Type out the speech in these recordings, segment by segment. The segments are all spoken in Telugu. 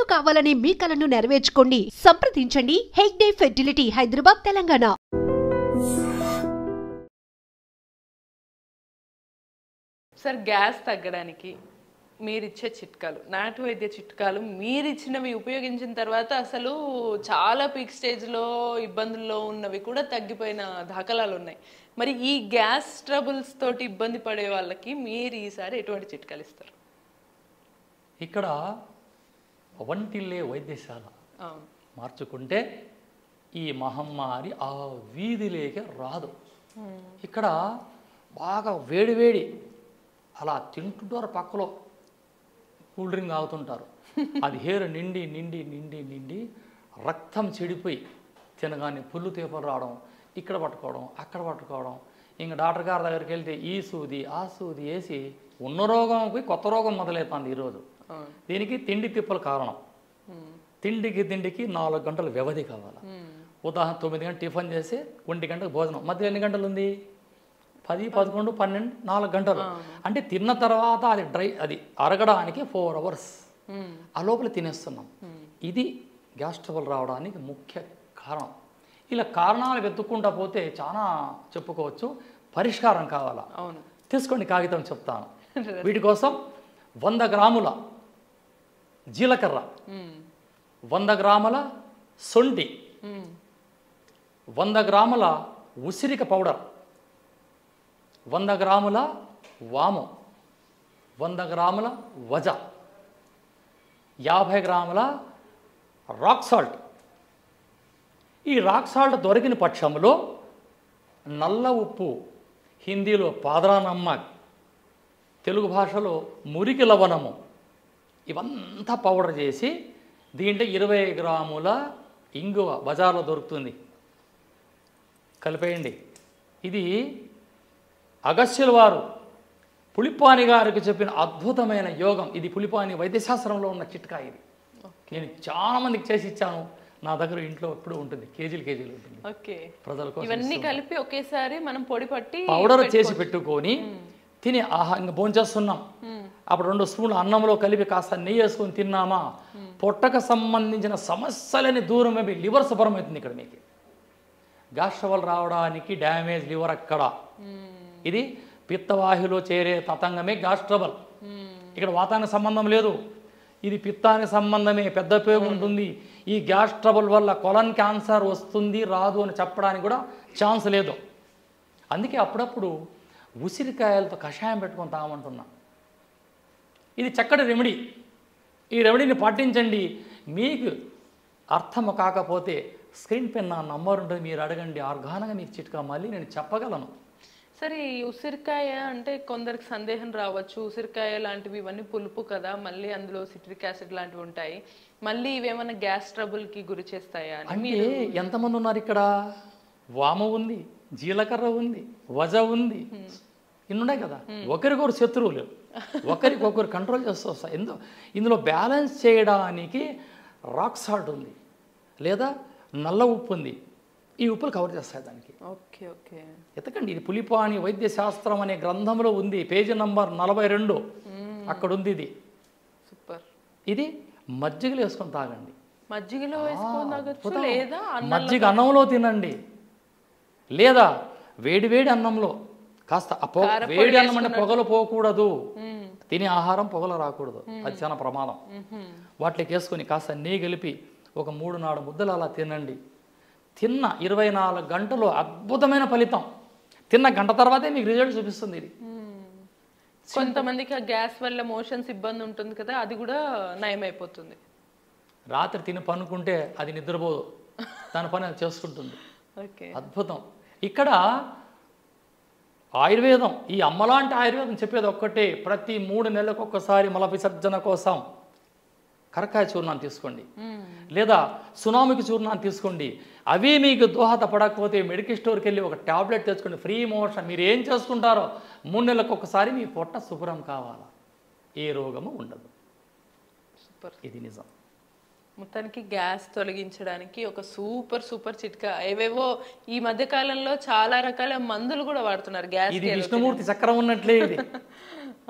పిల్లలు కావాలనే మీ కలను నెరవేర్చుకోండి. సంప్రదించండి Hegde fertility, Hyderabad, Telangana. Sir, gas తగ్గడానికి మీరిచ్చే చిట్కాలు, నాటు వైద్య చిట్కాలు మీరిచ్చినవి ఉపయోగించిన తర్వాత అసలు చాలా పీక్ స్టేజ్లో ఇబ్బందుల్లో ఉన్నవి కూడా తగ్గిపోయిన దాఖలాలు ఉన్నాయి. మరి ఈ గ్యాస్ ట్రబుల్స్ తోటి ఇబ్బంది పడే వాళ్ళకి మీరు ఈసారి ఎటువంటి చిట్కాలు ఇస్తారు? ఇక్కడ వంటిల్లే వైద్యశాల మార్చుకుంటే ఈ మహమ్మారి ఆ వీధిలోకి రాదు. ఇక్కడ బాగా వేడివేడి అలా తింటుంటారు, పక్కలో కూల్ డ్రింక్ తాగుతుంటారు. అది హేరు నిండి నిండి నిండి నిండి రక్తం చెడిపోయి తినగానే పుల్లు తీపలు రావడం, ఇక్కడ పట్టుకోవడం, అక్కడ పట్టుకోవడం. ఇంకా డాక్టర్ గారి దగ్గరికి వెళ్తే ఈ సూది ఆ సూది వేసి ఉన్న రోగంకి కొత్త రోగం మొదలవుతుంది ఈరోజు. దీనికి తిండి తిప్పలు కారణం. తిండికి 4 గంటల వ్యవధి కావాలి. ఉదాహరణ 9 గంటలు టిఫిన్ చేసి 1 గంటకు భోజనం, మధ్యలో ఎన్ని గంటలు ఉంది? 10, 11, 12, 4 గంటలు. అంటే తిన్న తర్వాత అది అరగడానికి 4 అవర్స్. ఆ లోపల తినేస్తున్నాం. ఇది గ్యాస్ ట్రబుల్ రావడానికి ముఖ్య కారణం. ఇలా కారణాలు వెతుక్కుంటా పోతే చాలా చెప్పుకోవచ్చు. పరిష్కారం కావాలా? తీసుకోండి, కాగితం చెప్తాను. వీటి కోసం 100 గ్రాముల జీలకర్ర, 100 గ్రాముల సొంటి, 100 గ్రాముల ఉసిరిక పౌడర్, 100 గ్రాముల వాము, 100 గ్రాముల వజ, 50 గ్రాముల రాక్ సాల్ట్. ఈ రాక్ సాల్ట్ దొరికిన పక్షంలో నల్ల ఉప్పు, హిందీలో పాదరా నమ్మక్, తెలుగు భాషలో మురికి లవణము, ఇవంతా పౌడర్ చేసి దీంట్లో 20 గ్రాముల ఇంగువ బజార్లో దొరుకుతుంది, కలిపేయండి. ఇది అగస్త్యుల వారు పులిపాని గారికి చెప్పిన అద్భుతమైన యోగం. ఇది పులిపాని వైద్యశాస్త్రంలో ఉన్న చిట్కా. ఇది నేను చాలామందికి చేసి ఇచ్చాను. నా దగ్గర ఇంట్లో ఎప్పుడు ఉంటుంది, కేజీలు ఉంటుంది. ప్రజల కోసం ఇవన్నీ కలిపి ఒకేసారి మనం పొడి పట్టి పౌడర్ చేసి పెట్టుకొని తిని ఇంకా భోంచేస్తున్నాం. అప్పుడు 2 స్పూన్లు అన్నంలో కలిపి కాస్త నెయ్యి వేసుకొని తిన్నామా, పొట్టకు సంబంధించిన సమస్యలని దూరం అయిపోయి లివర్ శుభ్రం అవుతుంది. ఇక్కడ మీకు గ్యాస్ ట్రబుల్ రావడానికి డ్యామేజ్ లివర్ అక్కడ. ఇది పిత్తవాహిలో చేరే తతంగమే గ్యాస్ ట్రబుల్. ఇక్కడ వాతానికి సంబంధం లేదు, ఇది పిత్తానికి సంబంధమే. పెద్ద పేగు ఉంటుంది. ఈ గ్యాస్ ట్రబుల్ వల్ల కొలన్ క్యాన్సర్ వస్తుంది రాదు అని చెప్పడానికి కూడా ఛాన్స్ లేదు. అందుకే అప్పుడప్పుడు ఉసిరికాయలతో కషాయం పెట్టుకొని తాగమంటున్నా. ఇది చక్కటి రెమెడీ. ఈ రెమెడీని పాటించండి. మీకు అర్థం కాకపోతే స్క్రీన్ పైన నా నంబర్ ఉంటుంది, మీరు అడగండి. ఆర్గానంగా మీకు చిట్కా మళ్ళీ నేను చెప్పగలను. సరే, ఈ ఉసిరికాయ అంటే కొందరికి సందేహం రావచ్చు. ఉసిరికాయ లాంటివి ఇవన్నీ పులుపు కదా, మళ్ళీ అందులో సిట్రిక్ యాసిడ్ లాంటివి ఉంటాయి, మళ్ళీ ఇవేమన్నా గ్యాస్ ట్రబుల్కి గురి చేస్తాయా అంటే ఎంతమంది ఉన్నారు ఇక్కడ? వాము ఉంది, జీలకర్ర ఉంది, వజ ఉంది, ఇన్నున్నాయి కదా. ఒకరికొకరు శత్రువులు, ఒకరికొకరు కంట్రోల్ చేస్తూ వస్తాయి. ఇందులో బ్యాలెన్స్ చేయడానికి రాక్ సాల్ట్ ఉంది, లేదా నల్ల ఉప్పు ఉంది. ఈ ఉప్పులు కవర్ చేస్తాయి దానికి. ఎతకండి, ఇది పులిపాని వైద్య శాస్త్రం అనే గ్రంథంలో ఉంది, పేజీ నంబర్ 42 అక్కడ ఉంది. ఇది సూపర్. ఇది మజ్జిగలో వేసుకొని తాగండి. మజ్జిగలో వేసుకొని తాగొచ్చు, లేదా మజ్జిగ అన్నంలో తినండి, లేదా వేడి అన్నంలో కాస్త వేడి అన్నం అంటే పొగలు పోకూడదు. తినే ఆహారం పొగలు రాకూడదు, అది చాలా ప్రమాదం. వాటికి వేసుకొని కాస్త నెయ్యి కలిపి ఒక 3-4 ముద్దలు అలా తినండి. తిన్న 24 గంటలు అద్భుతమైన ఫలితం. తిన్న గంట తర్వాతే మీకు రిజల్ట్ చూపిస్తుంది. ఇది కొంతమందికి గ్యాస్ వల్ల మోషన్స్ ఇబ్బంది ఉంటుంది కదా, అది కూడా నయమైపోతుంది. రాత్రి తిని పనుకుంటే అది నిద్రపోదు, దాని పని అది చేసుకుంటుంది. అద్భుతం. ఇక్కడ ఆయుర్వేదం, ఈ అమ్మలాంటి ఆయుర్వేదం చెప్పేది ఒక్కటే, ప్రతి 3 నెలలకు ఒక్కసారి మల విసర్జన కోసం కరకాయ చూర్ణాన్ని తీసుకోండి, లేదా సునామికి చూర్ణాన్ని తీసుకోండి. అవి మీకు దోహదపడకపోతే మెడికల్ స్టోర్కి వెళ్ళి ఒక ట్యాబ్లెట్ తెచ్చుకోండి, ఫ్రీ మోషన్. మీరు ఏం చేసుకుంటారో 3 నెలలకు ఒకసారి మీ పొట్ట శుభ్రం కావాలా, ఏ రోగము ఉండదు. సూపర్. ఇది నిజం. మొత్తానికి గ్యాస్ తొలగించడానికి ఒక సూపర్ చిట్కా. ఏవేవో ఈ మధ్య కాలంలో చాలా రకాల మందులు కూడా వాడుతున్నారు గ్యాస్. ఇది విష్ణుమూర్తి చక్రం ఉన్నట్లే ఇది.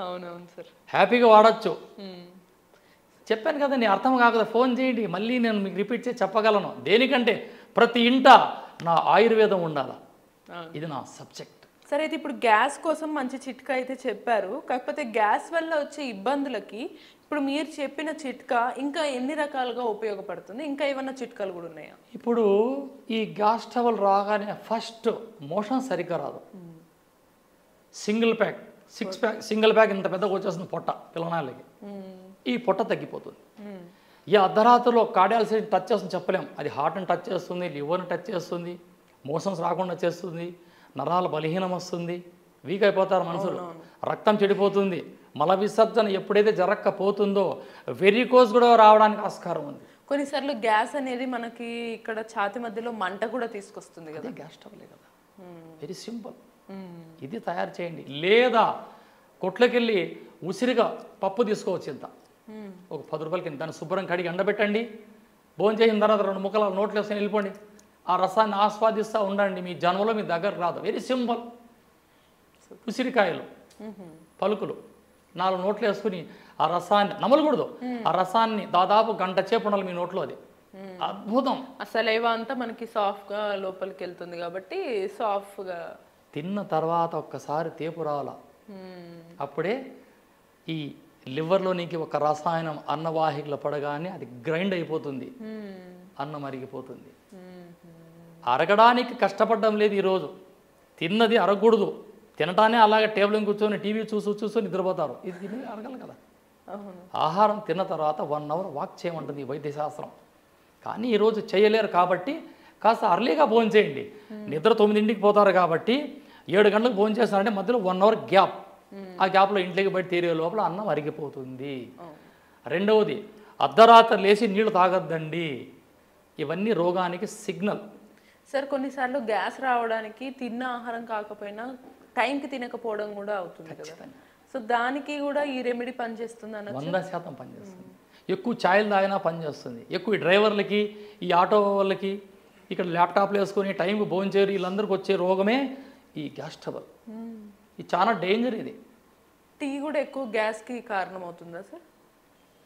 అవునవును సార్, హ్యాపీగా వాడచ్చు. చెప్పాను కదండి, అర్థం కాకపోతే ఫోన్ చేయండి, మళ్ళీ నేను మీకు రిపీట్ చేసి చెప్పగలను. దేనికంటే ప్రతి ఇంట నా ఆయుర్వేదం ఉండాలా, ఇది నా సబ్జెక్ట్. సరే, అయితే ఇప్పుడు గ్యాస్ కోసం మంచి చిట్కా అయితే చెప్పారు. కాకపోతే గ్యాస్ వల్ల వచ్చే ఇబ్బందులకి ఇప్పుడు మీరు చెప్పిన చిట్కా ఇంకా ఎన్ని రకాలుగా ఉపయోగపడుతుంది? ఇంకా ఏమన్నా చిట్కాలు కూడా ఉన్నాయా? ఇప్పుడు ఈ గ్యాస్ ట్రబుల్ రాగానే ఫస్ట్ మోషన్ సరిగ్గా రాదు. Single pack, 6 pack, single pack ఇంత పెద్దగా వచ్చేస్తుంది పొట్ట పిల్లనాళ్ళకి. ఈ పొట్ట తగ్గిపోతుంది. ఈ అర్ధరాత్రిలో కార్డియాలసిస్ టచ్ చేస్తుంది చెప్పలేం. అది హార్ట్ని టచ్ చేస్తుంది, లివర్ని టచ్ చేస్తుంది, మోషన్స్ రాకుండా చేస్తుంది, నరాల బలహీనం వస్తుంది, వీక్ అయిపోతారు మనుషులు, రక్తం చెడిపోతుంది. మల విసర్జన ఎప్పుడైతే జరగకపోతుందో వెరికోజ్ కూడా రావడానికి ఆస్కారం ఉంది. కొన్నిసార్లు గ్యాస్ అనేది మనకి ఇక్కడ ఛాతి మధ్యలో మంట కూడా తీసుకొస్తుంది కదా. గ్యాస్ ట్రబులే కదా, వెరీ సింపుల్. ఇది తయారు చేయండి. లేదా కొట్లకెళ్ళి ఉసిరిగా పప్పు తీసుకోవచ్చు, ఇంత ఒక 10 రూపాయలకి. దాన్ని శుభ్రం కడిగి ఎండబెట్టండి. భోజనం చేసిన తర్వాత 2 ముక్కలు నోట్లో వేసుకొని వెళ్ళిపోండి. ఆ రసాన్ని ఆస్వాదిస్తూ ఉండండి. మీ జన్మలో మీ దగ్గర రాదు. Very simple. ఉసిరికాయలు పలుకులు 4 నోట్లు వేసుకుని ఆ రసాన్ని నమలకూడదు. ఆ రసాన్ని దాదాపు గంట సేపు ఉండాలి మీ నోట్లో. అది అద్భుతం. అసలు ఏవో అంతా మనకి సాఫ్ట్గా లోపలికి వెళ్తుంది కాబట్టి సాఫ్ట్గా తిన్న తర్వాత ఒక్కసారి తేపు రావాలా. అప్పుడే ఈ లివర్లోనికి ఒక రసాయనం అన్నవాహికలో పడగానే అది గ్రైండ్ అయిపోతుంది, అన్నం అరిగిపోతుంది. అరగడానికి కష్టపడడం లేదు ఈరోజు. తిన్నది అరగకూడదు. తినటానే అలాగే టేబుల్ కూర్చొని టీవీ చూసి నిద్రపోతారు. ఇది తిని అరగలు కదా. ఆహారం తిన్న తర్వాత 1 అవర్ వాక్ చేయమంటుంది ఈ వైద్యశాస్త్రం. కానీ ఈరోజు చేయలేరు కాబట్టి కాస్త అర్లీగా భోజనం చేయండి. నిద్ర 9ంటికి పోతారు కాబట్టి 7 గంటలకు భోజనం చేస్తారంటే మధ్యలో 1 అవర్ గ్యాప్. ఆ గ్యాప్లో ఇంట్లోకి బయట తీరే లోపల అన్నం అరిగిపోతుంది. రెండవది, అర్ధరాత్రి లేచి నీళ్లు తాగొద్దండి. ఇవన్నీ రోగానికి సిగ్నల్. సార్, కొన్నిసార్లు గ్యాస్ రావడానికి తిన్న ఆహారం కాకపోయినా టైంకి తినకపోవడం కూడా అవుతుంది కదా. సో దానికి కూడా ఈ రెమెడీ పనిచేస్తుంది అన్న. 100% పనిచేస్తుంది. ఎక్కువ ఛాయలు తాగినా పనిచేస్తుంది. ఎక్కువ డ్రైవర్లకి, ఈ ఆటో వాళ్ళకి, ఇక్కడ ల్యాప్టాప్లు వేసుకొని టైంకి భోజనం చేయరు, వీళ్ళందరికీ వచ్చే రోగమే ఈ గ్యాస్ ట్రబుల్. ఇది చాలా డేంజర్. ఇది టీ కూడా ఎక్కువ గ్యాస్కి కారణం అవుతుందా సార్?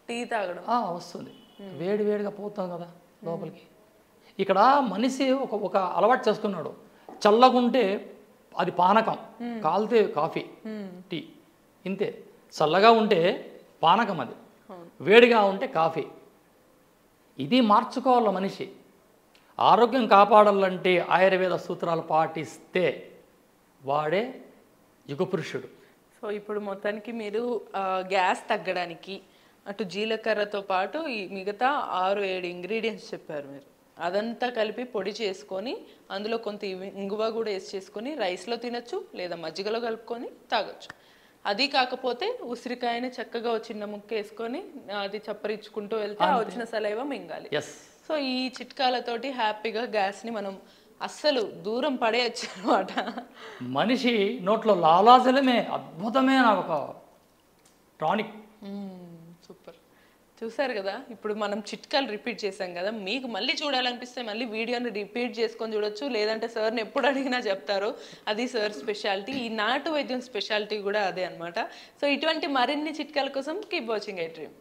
టీ తాగడం వస్తుంది. వేడిగా పోతాం కదా లోపలికి. ఇక్కడ మనిషి ఒక అలవాటు చేసుకున్నాడు. చల్లగుంటే అది పానకం, కాలితే కాఫీ, టీ, ఇంతే. చల్లగా ఉంటే పానకం, అది వేడిగా ఉంటే కాఫీ. ఇది మార్చుకోవాలి మనిషి. ఆరోగ్యం కాపాడాలంటే ఆయుర్వేద సూత్రాలు పాటిస్తే వాడే యుగపురుషుడు. సో ఇప్పుడు మొత్తానికి మీరు గ్యాస్ తగ్గడానికి అటు జీలకర్రతో పాటు ఈ మిగతా 6-7 ఇంగ్రీడియంట్స్ చెప్పారు మీరు. అదంతా కలిపి పొడి చేసుకొని అందులో కొంత ఇంగువ కూడా వేసి చేసుకొని రైస్లో తినచ్చు, లేదా మజ్జిగలో కలుపుకొని తాగొచ్చు. అది కాకపోతే ఉసిరికాయని చక్కగా చిన్న ముక్క వేసుకొని అది చప్పరించుకుంటూ వెళ్తే ఆ వచ్చిన సలైవ మింగాలి. సో ఈ చిట్కాలతోటి హ్యాపీగా గ్యాస్ని మనం అస్సలు దూరం పడేయచ్చు అనమాట. మనిషి నోట్లో లాలాజలమే అద్భుతమే నాకు ఒక టానిక్. సూపర్. చూసారు కదా, ఇప్పుడు మనం చిట్కాలు రిపీట్ చేసాం కదా. మీకు మళ్ళీ చూడాలనిపిస్తే మళ్ళీ వీడియోని రిపీట్ చేసుకొని చూడొచ్చు, లేదంటే సార్ని ఎప్పుడు అడిగినా చెప్తారు. అది సార్ స్పెషాలిటీ. ఈ నాటు వైద్యం స్పెషాలిటీ కూడా అదే అనమాట. సో ఇటువంటి మరిన్ని చిట్కాల కోసం కీప్ వాచింగ్ ఐ డ్రీమ్.